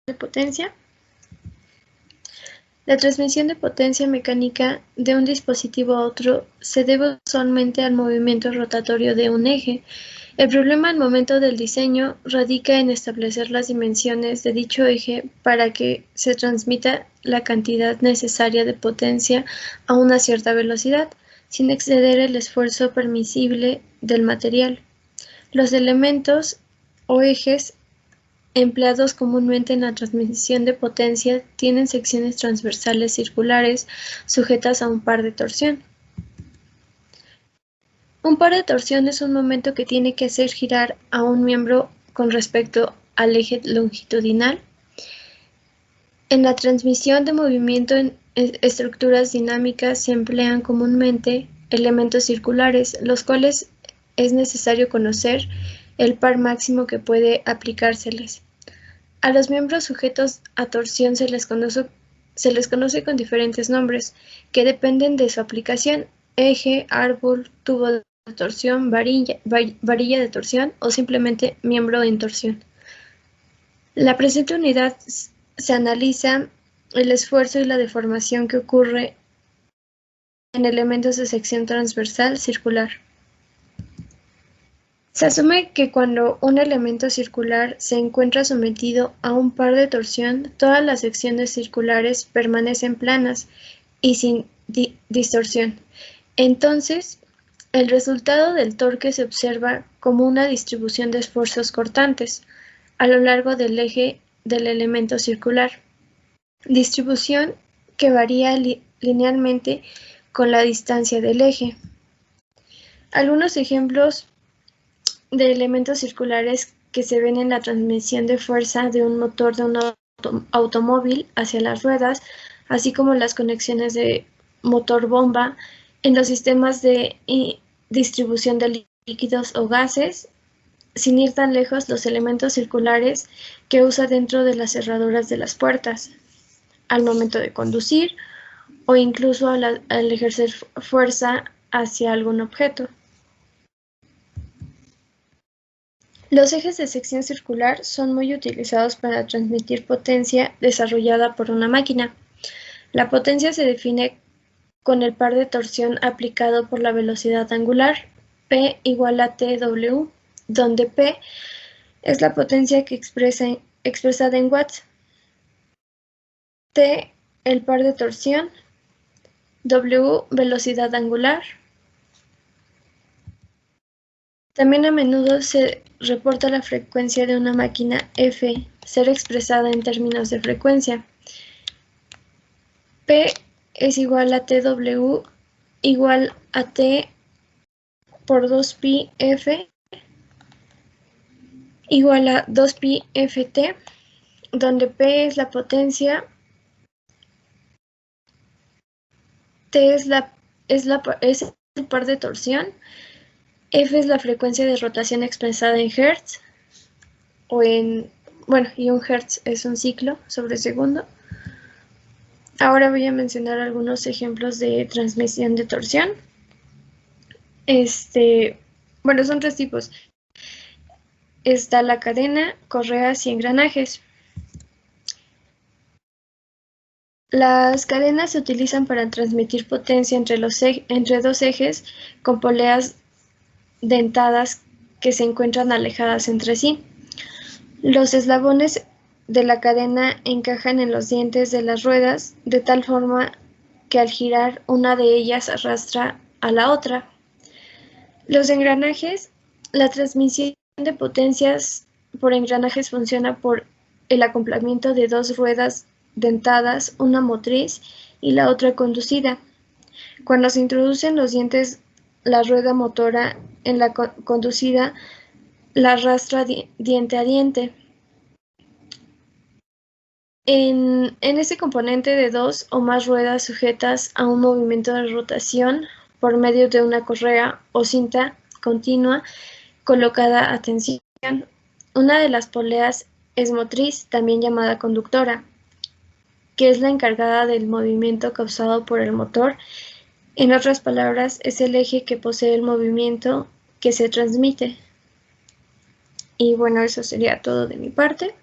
de potencia. La transmisión de potencia mecánica de un dispositivo a otro se debe usualmente al movimiento rotatorio de un eje. El problema al momento del diseño radica en establecer las dimensiones de dicho eje para que se transmita la cantidad necesaria de potencia a una cierta velocidad, sin exceder el esfuerzo permisible del material. Los elementos o ejes empleados comúnmente en la transmisión de potencia tienen secciones transversales circulares sujetas a un par de torsión. Un par de torsión es un momento que tiene que hacer girar a un miembro con respecto al eje longitudinal. En la transmisión de movimiento en estructuras dinámicas se emplean comúnmente elementos circulares, los cuales es necesario conocer el par máximo que puede aplicárseles. A los miembros sujetos a torsión se les conoce con diferentes nombres, que dependen de su aplicación: eje, árbol, tubo de torsión, varilla de torsión o simplemente miembro en torsión. La presente unidad se analiza el esfuerzo y la deformación que ocurre en elementos de sección transversal circular. Se asume que cuando un elemento circular se encuentra sometido a un par de torsión, todas las secciones circulares permanecen planas y sin distorsión. Entonces, el resultado del torque se observa como una distribución de esfuerzos cortantes a lo largo del eje del elemento circular, distribución que varía linealmente con la distancia del eje. Algunos ejemplos de elementos circulares que se ven en la transmisión de fuerza de un motor de un automóvil hacia las ruedas, así como las conexiones de motor-bomba en los sistemas de distribución de líquidos o gases, sin ir tan lejos, los elementos circulares que usa dentro de las cerraduras de las puertas, al momento de conducir o incluso al ejercer fuerza hacia algún objeto. Los ejes de sección circular son muy utilizados para transmitir potencia desarrollada por una máquina. La potencia se define con el par de torsión aplicado por la velocidad angular, P igual a TW, donde P es la potencia que expresada en watts, T el par de torsión, W velocidad angular. También a menudo se reporta la frecuencia de una máquina F ser expresada en términos de frecuencia. P es igual a TW igual a T por 2pi F igual a 2pi Ft, donde P es la potencia, T es el par de torsión, F es la frecuencia de rotación expresada en Hz, y un Hz es un ciclo sobre segundo. Ahora voy a mencionar algunos ejemplos de transmisión de torsión. Son tres tipos. Está la cadena, correas y engranajes. Las cadenas se utilizan para transmitir potencia entre dos ejes con poleas dentadas que se encuentran alejadas entre sí. Los eslabones de la cadena encajan en los dientes de las ruedas de tal forma que al girar una de ellas arrastra a la otra. Los engranajes, la transmisión de potencias por engranajes funciona por el acoplamiento de dos ruedas dentadas, una motriz y la otra conducida. Cuando se introducen los dientes, la rueda motora en la conducida la arrastra diente a diente. En este componente de dos o más ruedas sujetas a un movimiento de rotación por medio de una correa o cinta continua colocada a tensión. Una de las poleas es motriz, también llamada conductora, que es la encargada del movimiento causado por el motor. En otras palabras, es el eje que posee el movimiento que se transmite. Y bueno, eso sería todo de mi parte.